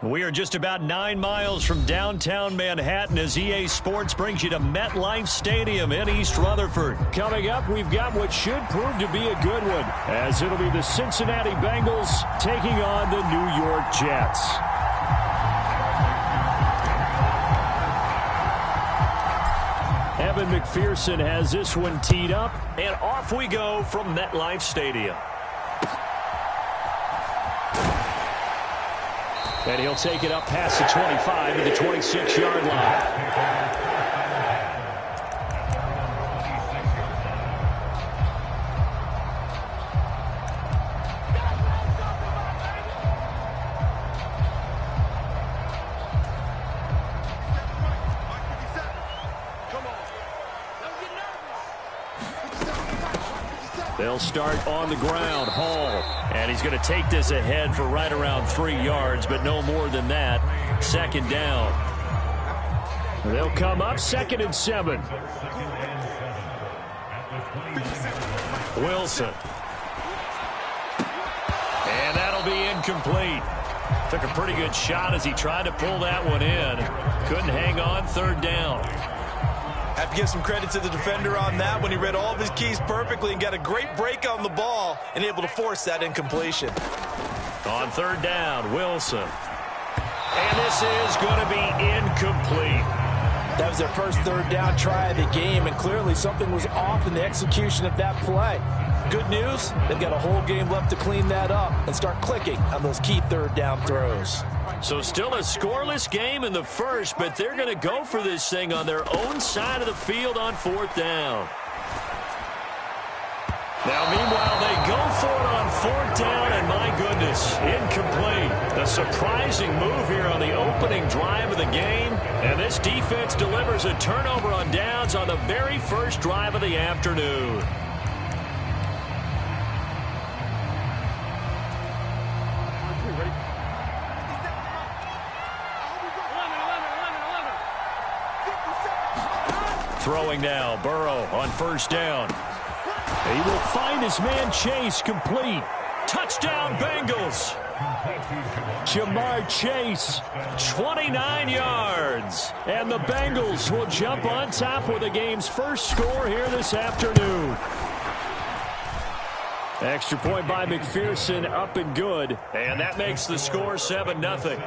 We are just about 9 miles from downtown Manhattan as EA Sports brings you to MetLife Stadium in East Rutherford. Coming up, we've got what should prove to be a good one, as it'll be the Cincinnati Bengals taking on the New York Jets. Evan McPherson has this one teed up, and off we go from MetLife Stadium. And he'll take it up past the 25 to the 26-yard line. They'll start on the ground. Hall. And he's going to take this ahead for right around 3 yards, but no more than that. Second down. They'll come up 2nd and 7. Wilson. And that'll be incomplete. Took a pretty good shot as he tried to pull that one in. Couldn't hang on. 3rd down. Have to give some credit to the defender on that when he read all of his keys perfectly and got a great break on the ball and able to force that incompletion. On 3rd down, Wilson. And this is going to be incomplete. That was their first 3rd down try of the game, and clearly something was off in the execution of that play. Good news, they've got a whole game left to clean that up and start clicking on those key 3rd down throws. So still a scoreless game in the first, but they're going to go for this thing on their own side of the field on 4th down. Now, meanwhile, they go for it on 4th down, and my goodness, incomplete. A surprising move here on the opening drive of the game, and this defense delivers a turnover on downs on the very first drive of the afternoon. Throwing now, Burrow on 1st down. He will find his man Chase, complete. Touchdown, Bengals. Jamar Chase, 29 yards. And the Bengals will jump on top with the game's first score here this afternoon. Extra point by McPherson, up and good. And that makes the score 7-0.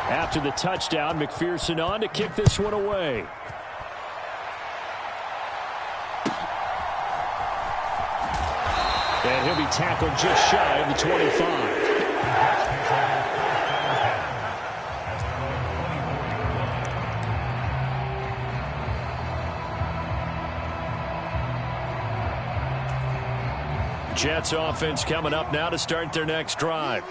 After the touchdown, McPherson on to kick this one away. And he'll be tackled just shy of the 25. Jets offense coming up now to start their next drive.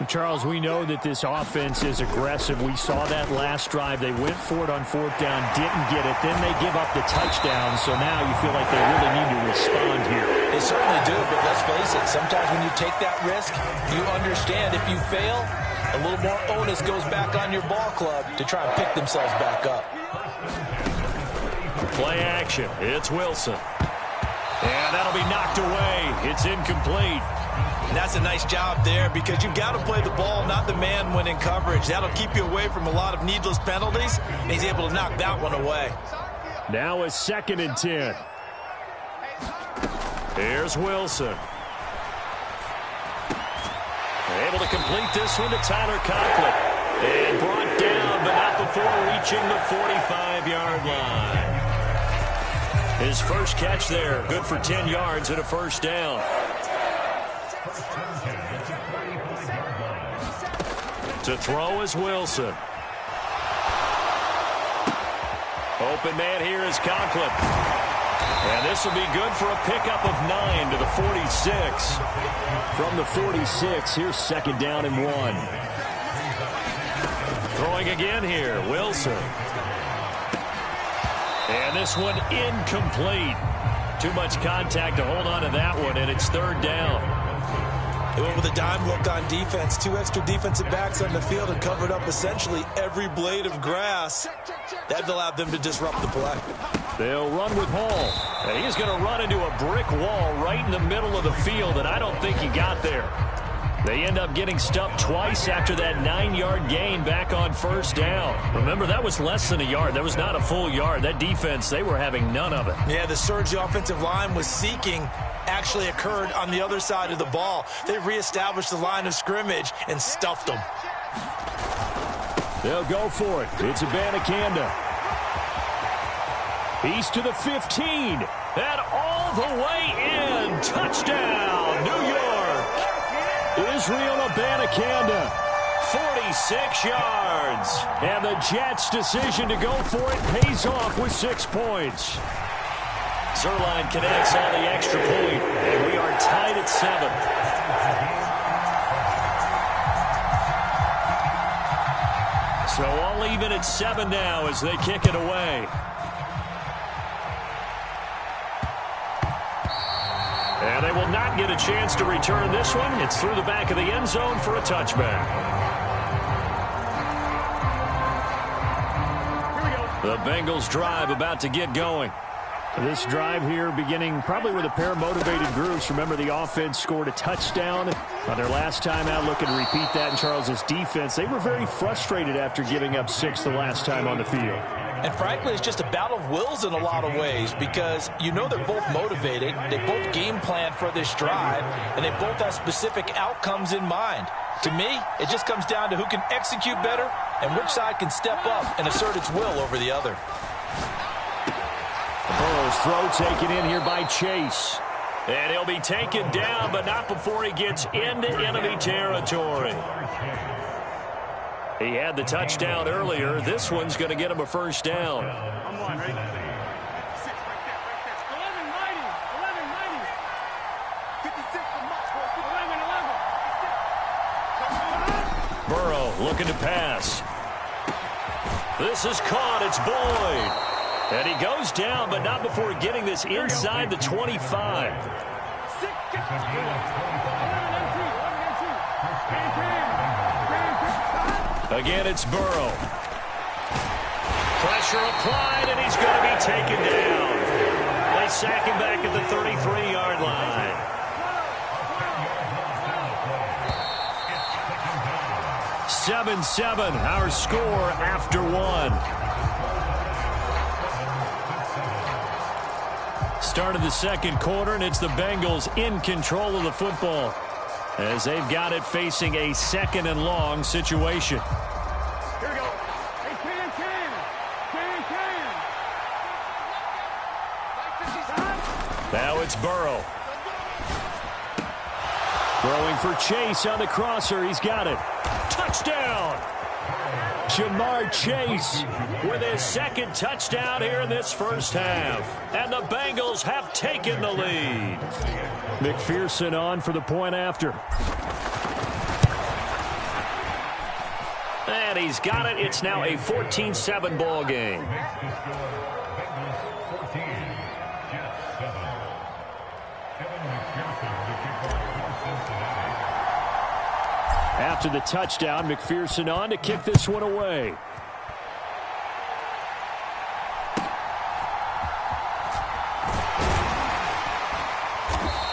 Charles, we know that this offense is aggressive. We saw that last drive. They went for it on 4th down, didn't get it. Then they give up the touchdown, so now you feel like they really need to respond here. They certainly do, but let's face it, sometimes when you take that risk, you understand if you fail, a little more onus goes back on your ball club to try and pick themselves back up. Play action. It's Wilson. And that'll be knocked away. It's incomplete. And that's a nice job there because you've got to play the ball, not the man when in coverage. That'll keep you away from a lot of needless penalties, and he's able to knock that one away. Now a 2nd and 10. Here's Wilson. Able to complete this one to Tyler Conklin. And brought down, but not before reaching the 45-yard line. His first catch there, good for 10 yards and a 1st down. To throw is Wilson. Open man here is Conklin. And this will be good for a pickup of 9 to the 46. From the 46, here's 2nd down and 1. Throwing again here, Wilson. And this one incomplete. Too much contact to hold on to that one, and it's 3rd down. They went with a dime look on defense. 2 extra defensive backs on the field and covered up essentially every blade of grass. That allowed them to disrupt the play. They'll run with Hall. And he's going to run into a brick wall right in the middle of the field, and I don't think he got there. They end up getting stuffed twice after that 9-yard gain back on first down. Remember, that was less than a yard. That was not a full yard. That defense, they were having none of it. Yeah, the surge the offensive line was seeking actually occurred on the other side of the ball. They reestablished the line of scrimmage and stuffed them. They'll go for it. It's Abanikanda. He's to the 15. And all the way in. Touchdown, New York. Israel Abanikanda. 46 yards. And the Jets' decision to go for it pays off with 6 points. Zerline connects on the extra point, and we are tied at 7. So all even at 7 now as they kick it away. And they will not get a chance to return this one. It's through the back of the end zone for a touchback. The Bengals drive about to get going. This drive here beginning probably with a pair of motivated groups. Remember, the offense scored a touchdown on their last time out, looking to repeat that in Charles's defense. They were very frustrated after giving up 6 the last time on the field. And frankly, it's just a battle of wills in a lot of ways because you know they're both motivated. They both game plan for this drive, and they both have specific outcomes in mind. To me, it just comes down to who can execute better and which side can step up and assert its will over the other. Burrow's throw taken in here by Chase. And he'll be taken down, but not before he gets into enemy territory. He had the touchdown earlier. This one's going to get him a first down. Burrow looking to pass. This is caught. It's Boyd. And he goes down, but not before getting this inside the 25. Again, it's Burrow. Pressure applied, and he's going to be taken down. They sack him back at the 33-yard line. Seven, our score after 1. Start of the second quarter, and it's the Bengals in control of the football as they've got it facing a 2nd and long situation. Here we go. Hey, can. Now it's Burrow. Throwing for Chase on the crosser. He's got it. Touchdown! Jamar Chase with his 2nd touchdown here in this first half. And the Bengals have taken the lead. McPherson on for the point after. And he's got it. It's now a 14-7 ball game. After the touchdown, McPherson on to kick this one away.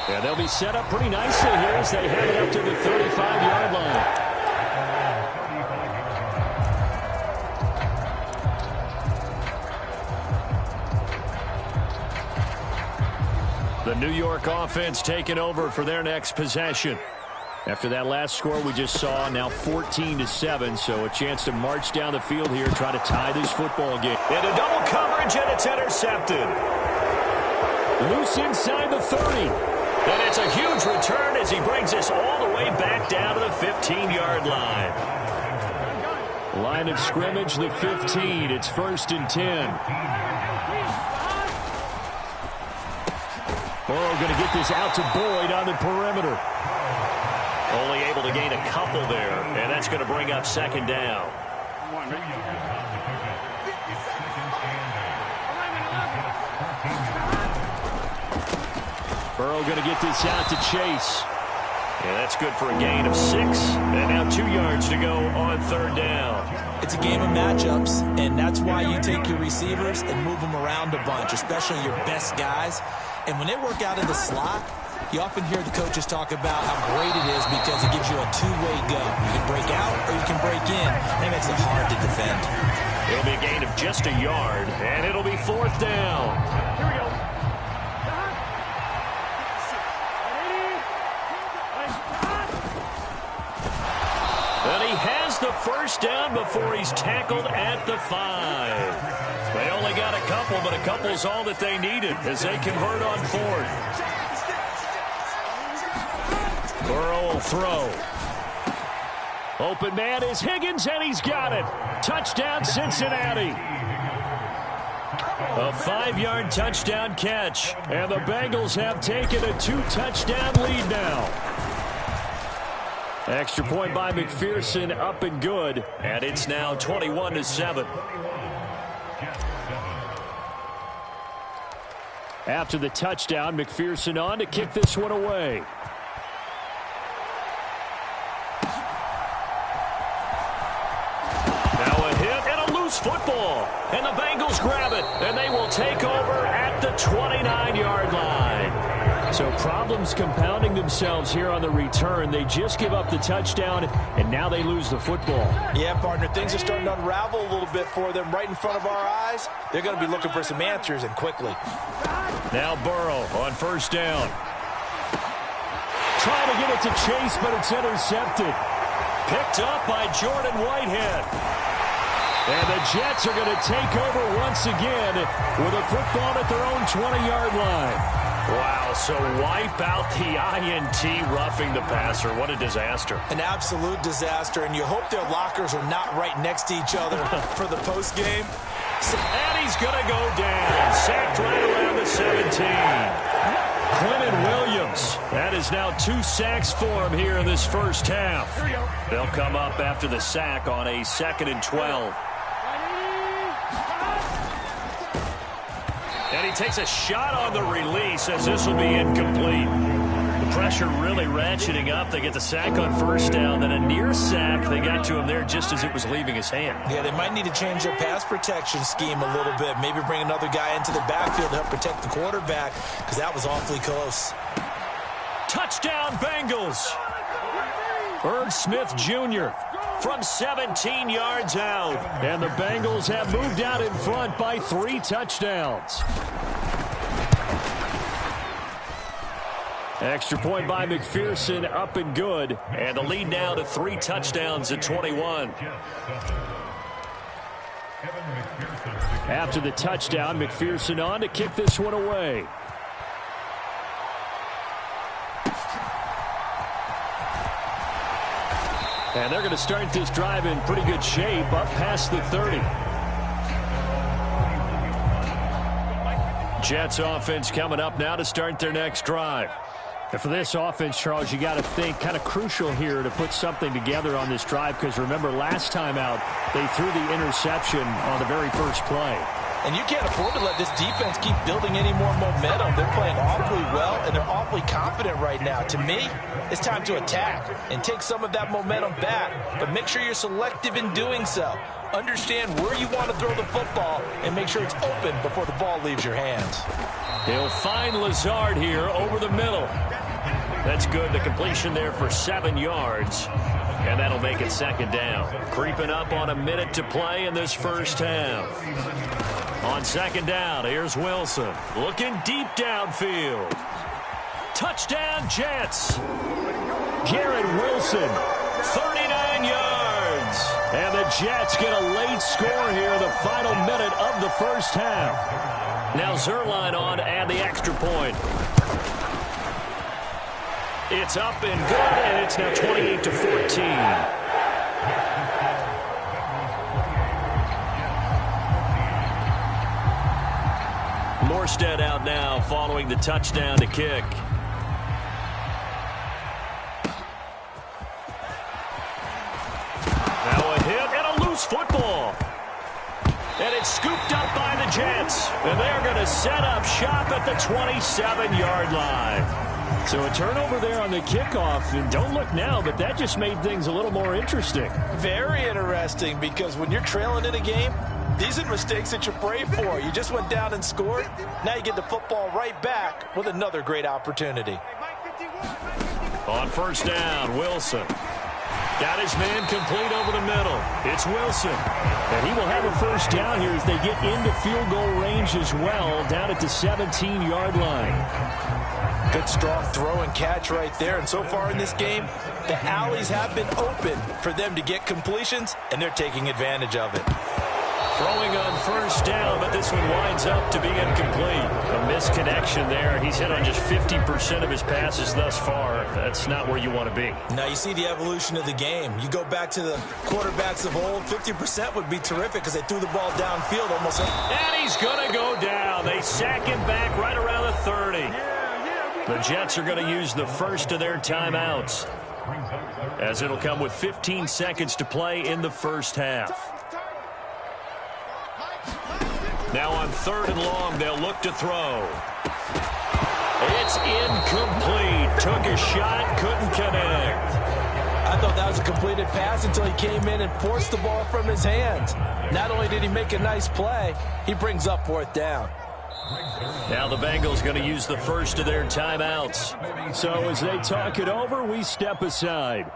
Yeah, they'll be set up pretty nicely here as they head it up to the 35-yard line. The New York offense taking over for their next possession. After that last score we just saw, now 14-7, so a chance to march down the field here, try to tie this football game. Into double coverage, and it's intercepted. Loose inside the 30. And it's a huge return as he brings us all the way back down to the 15-yard line. Line of scrimmage, the 15. It's 1st and 10. Burrow going to get this out to Boyd on the perimeter. Only able to gain a couple there, and that's going to bring up 2nd down. Burrow going to get this out to Chase. Yeah, that's good for a gain of 6. And now 2 yards to go on 3rd down. It's a game of matchups, and that's why you take your receivers and move them around a bunch, especially your best guys. And when they work out in the slot, you often hear the coaches talk about how great it is because it gives you a two-way go. You can break out or you can break in. That makes it hard to defend. It'll be a gain of just a yard, and it'll be 4th down. Here we go. And he has the first down before he's tackled at the 5. They only got a couple, but a couple's all that they needed as they convert on 4th. Burrow will throw. Open man is Higgins, and he's got it. Touchdown, Cincinnati. A 5-yard touchdown catch, and the Bengals have taken a 2-touchdown lead now. Extra point by McPherson, up and good, and it's now 21-7. After the touchdown, McPherson on to kick this one away. Now a hit and a loose football, and the Bengals grab it, and they will take over at the 29-yard line. So problems compounding themselves here on the return. They just give up the touchdown, and now they lose the football. Yeah, partner, things are starting to unravel a little bit for them right in front of our eyes. They're going to be looking for some answers, and quickly. Now Burrow on 1st down. Trying to get it to Chase, but it's intercepted. Picked up by Jordan Whitehead. And the Jets are going to take over once again with a football at their own 20-yard line. Wow, so wipe out the INT, roughing the passer. What a disaster. An absolute disaster, and you hope their lockers are not right next to each other for the postgame. And he's going to go down. Sacked right around the 17. Quentin Williams. That is now 2 sacks for him here in this first half. They'll come up after the sack on a 2nd and 12. And he takes a shot on the release as this will be incomplete. The pressure really ratcheting up. They get the sack on 1st down, then a near sack. They got to him there just as it was leaving his hand. Yeah, they might need to change their pass protection scheme a little bit. Maybe bring another guy into the backfield to help protect the quarterback, because that was awfully close. Touchdown, Bengals. Irv Smith Jr. from 17 yards out. And the Bengals have moved out in front by 3 touchdowns. Extra point by McPherson, up and good. And the lead now to 3 touchdowns at 21. After the touchdown, McPherson on to kick this one away. And they're going to start this drive in pretty good shape, up past the 30. Jets offense coming up now to start their next drive. And for this offense, Charles, you got to think kind of crucial here to put something together on this drive, because remember last time out they threw the interception on the very first play. And you can't afford to let this defense keep building any more momentum. They're playing awfully well, and they're awfully confident right now. To me, it's time to attack and take some of that momentum back. But make sure you're selective in doing so. Understand where you want to throw the football and make sure it's open before the ball leaves your hands. He'll find Lazard here over the middle. That's good. The completion there for 7 yards. And that'll make it 2nd down. Creeping up on a minute to play in this first half. On 2nd down, here's Wilson. Looking deep downfield. Touchdown, Jets. Garrett Wilson, 39 yards. And the Jets get a late score here in the final minute of the first half. Now Zerline on to add the extra point. It's up and good, and it's now 28-14. Morstead out now following the touchdown to kick. Now a hit and a loose football. And it's scooped up by the Jets. And they're going to set up shop at the 27-yard line. So a turnover there on the kickoff, and don't look now, but that just made things a little more interesting. Very interesting, because when you're trailing in a game, these are mistakes that you pray for. You just went down and scored. Now you get the football right back with another great opportunity. On first down, Wilson. Got his man complete over the middle. It's Wilson. And he will have a first down here as they get into field goal range as well, down at the 17-yard line. Good strong throw and catch right there. And so far in this game, the alleys have been open for them to get completions, and they're taking advantage of it. Throwing on first down, but this one winds up to be incomplete. A misconnection there. He's hit on just 50% of his passes thus far. That's not where you want to be. Now you see the evolution of the game. You go back to the quarterbacks of old, 50% would be terrific because they threw the ball downfield almost. And he's going to go down. They sack him back right around the 30. The Jets are going to use the first of their timeouts, as it'll come with 15 seconds to play in the first half. Now on 3rd and long, they'll look to throw. It's incomplete. Took a shot, couldn't connect. I thought that was a completed pass until he came in and forced the ball from his hands. Not only did he make a nice play, he brings up 4th down. Now the Bengals going to use the first of their timeouts. So as they talk it over, we step aside.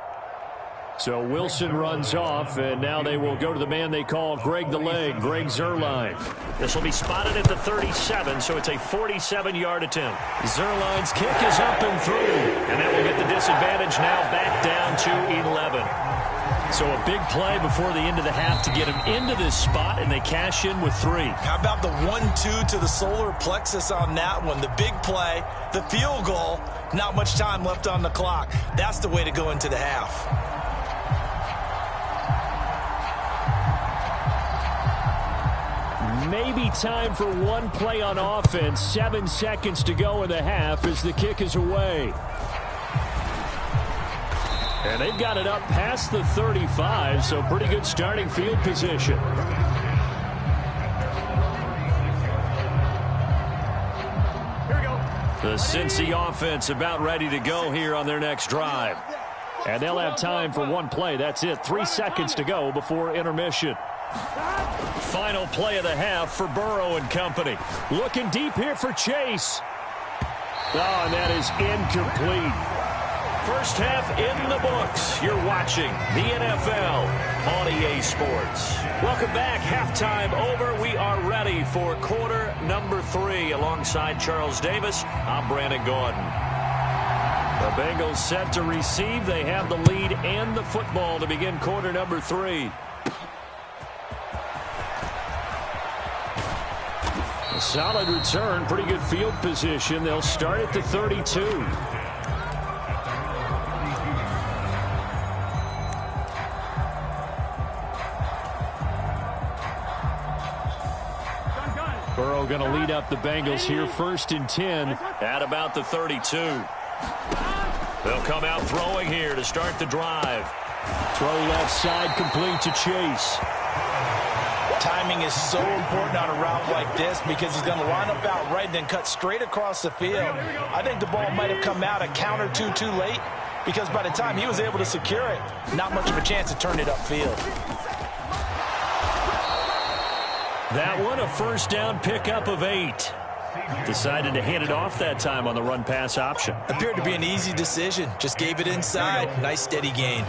So Wilson runs off, and now they will go to the man they call Greg the Leg, Greg Zuerlein. This will be spotted at the 37, so it's a 47-yard attempt. Zuerlein's kick is up and through, and that will get the disadvantage now back down to 11. So a big play before the end of the half to get him into this spot, and they cash in with 3. How about the 1-2 to the solar plexus on that one? The big play, the field goal, not much time left on the clock. That's the way to go into the half. Maybe time for one play on offense. 7 seconds to go in the half as the kick is away. And they've got it up past the 35, so pretty good starting field position. The Cincy offense about ready to go here on their next drive. And they'll have time for one play. That's it. 3 seconds to go before intermission. Final play of the half for Burrow and company. Looking deep here for Chase. Oh, and that is incomplete. First half in the books. You're watching the NFL on EA Sports. Welcome back. Halftime over. We are ready for quarter number 3. Alongside Charles Davis, I'm Brandon Gordon. The Bengals set to receive. They have the lead and the football to begin quarter number 3. A solid return, pretty good field position. They'll start at the 32. Burrow going to lead up the Bengals here, 1st and 10 at about the 32. They'll come out throwing here to start the drive. Throw left side, complete to Chase. Timing is so important on a route like this because he's going to line up out right and then cut straight across the field. I think the ball might have come out a count or two too late because by the time he was able to secure it, not much of a chance to turn it upfield. That one, a first down pickup of 8. Decided to hand it off that time on the run-pass option. Appeared to be an easy decision. Just gave it inside. Nice steady gain.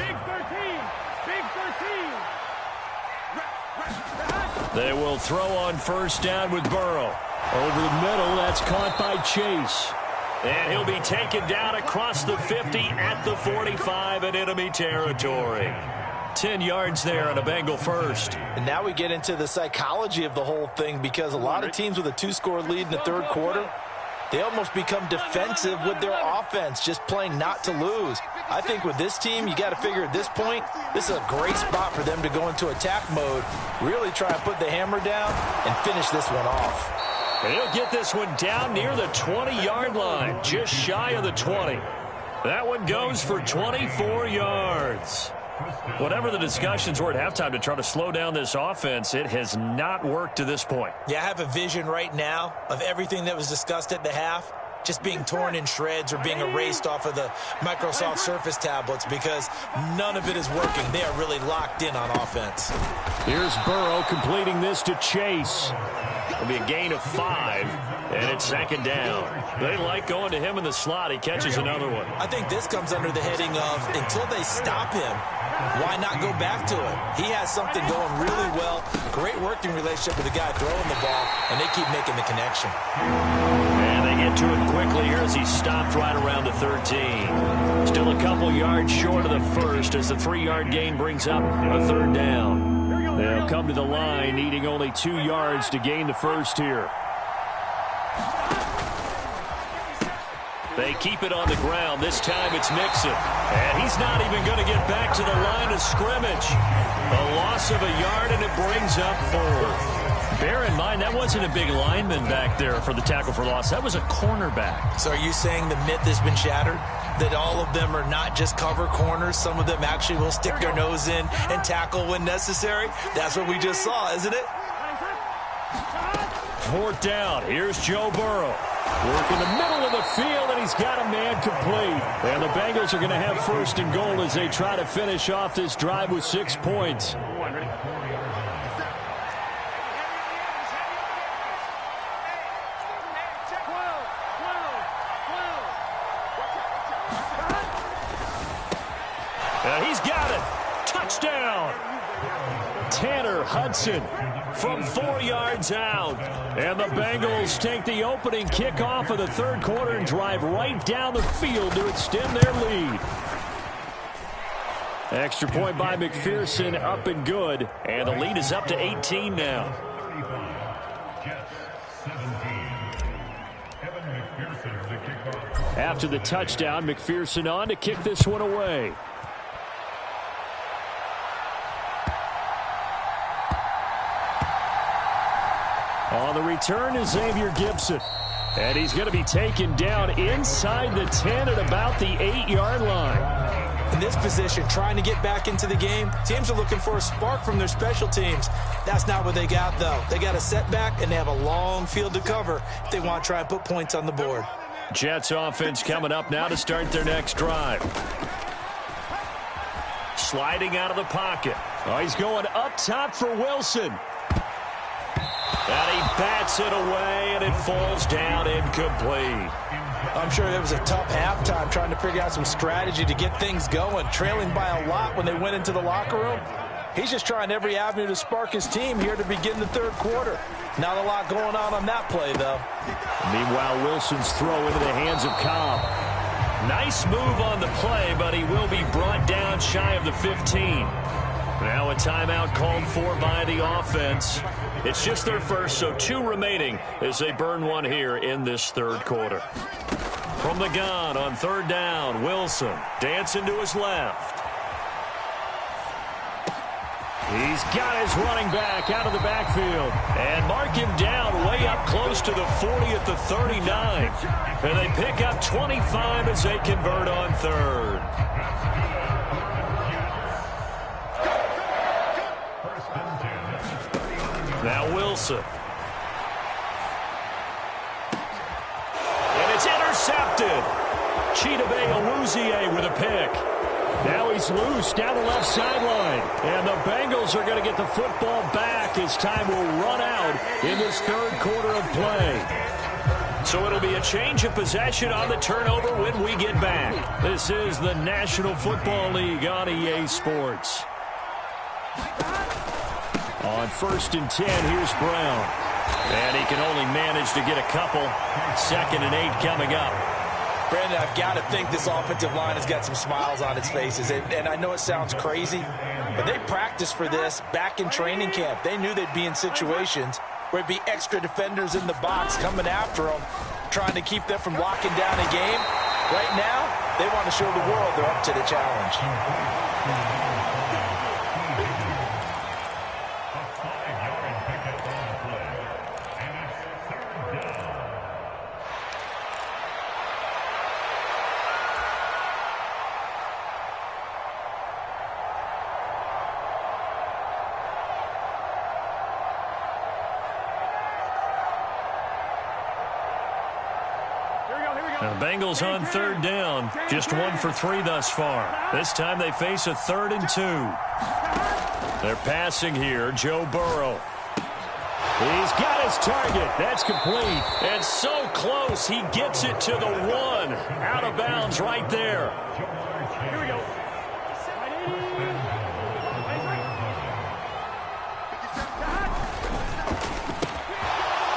They will throw on first down with Burrow. Over the middle, that's caught by Chase. And he'll be taken down across the 50 at the 45 in enemy territory. 10 yards there on a Bengal first. And now we get into the psychology of the whole thing because a lot of teams with a 2-score lead in the 3rd quarter, they almost become defensive with their offense, just playing not to lose. I think with this team, you got to figure at this point, this is a great spot for them to go into attack mode, really try and put the hammer down and finish this one off. And he'll get this one down near the 20-yard line, just shy of the 20. That one goes for 24 yards. Whatever the discussions were at halftime to try to slow down this offense, it has not worked to this point. Yeah, I have a vision right now of everything that was discussed at the half. just being torn in shreds or being erased off of the Microsoft Surface tablets because none of it is working. They are really locked in on offense. Here's Burrow completing this to Chase. It'll be a gain of 5, and it's second down. They like going to him in the slot. He catches another one. I think this comes under the heading of until they stop him, why not go back to it? He has something going really well. Great working relationship with the guy throwing the ball, and they keep making the connection. And they get to it quickly here as he stopped right around the 13. Still a couple yards short of the first as the 3-yard gain brings up a third down. They'll come to the line needing only 2 yards to gain the first here. They keep it on the ground. This time it's Mixon. And he's not even going to get back to the line of scrimmage. A loss of a yard, and it brings up 4. Bear in mind, that wasn't a big lineman back there for the tackle for loss. That was a cornerback. So are you saying the myth has been shattered? That all of them are not just cover corners. Some of them actually will stick their nose in and tackle when necessary. That's what we just saw, isn't it? 4th down. Here's Joe Burrow. Work in the middle of the field, and he's got a man complete. And the Bengals are going to have 1st and goal as they try to finish off this drive with 6 points. He's got it. Touchdown. Tanner Hudson from 4 yards out. And the Bengals take the opening kickoff of the third quarter and drive right down the field to extend their lead. Extra point by McPherson, up and good. And the lead is up to 18 now. After the touchdown, McPherson on to kick this one away. On the return is Xavier Gibson. And he's going to be taken down inside the 10 at about the 8-yard line. In this position, trying to get back into the game, teams are looking for a spark from their special teams. That's not what they got, though. They got a setback, and they have a long field to cover if they want to try and put points on the board. Jets offense coming up now to start their next drive. Sliding out of the pocket. Oh, he's going up top for Wilson. And he bats it away, and it falls down incomplete. I'm sure it was a tough halftime trying to figure out some strategy to get things going, trailing by a lot when they went into the locker room. He's just trying every avenue to spark his team here to begin the third quarter. Not a lot going on that play, though. Meanwhile, Wilson's throw into the hands of Cobb. Nice move on the play, but he will be brought down shy of the 15. Now a timeout called for by the offense. It's just their first, so 2 remaining as they burn one here in this third quarter. From the gun on 3rd down, Wilson dancing to his left. He's got his running back out of the backfield. And mark him down way up close to the 40 at the 39. And they pick up 25 as they convert on 3rd. Now Wilson. And it's intercepted. Chidobe Awuzie with a pick. Now he's loose down the left sideline. And the Bengals are going to get the football back as time will run out in this third quarter of play. So it'll be a change of possession on the turnover when we get back. This is the National Football League on EA Sports. On 1st and 10, here's Brown. And he can only manage to get a couple. 2nd and 8 coming up. Brandon, I've got to think this offensive line has got some smiles on its faces. And I know it sounds crazy, but they practiced for this back in training camp. They knew they'd be in situations where it'd be extra defenders in the box coming after them, trying to keep them from locking down a game. Right now, they want to show the world they're up to the challenge. Here Now, Bengals on third down. Just 1 for 3 thus far. This time they face a 3rd and 2. They're passing here. Joe Burrow. He's got his target. That's complete. And so close, he gets it to the 1. Out of bounds right there. Here we go.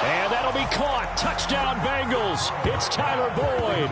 And that'll be caught. Touchdown, Bengals. It's Tyler Boyd.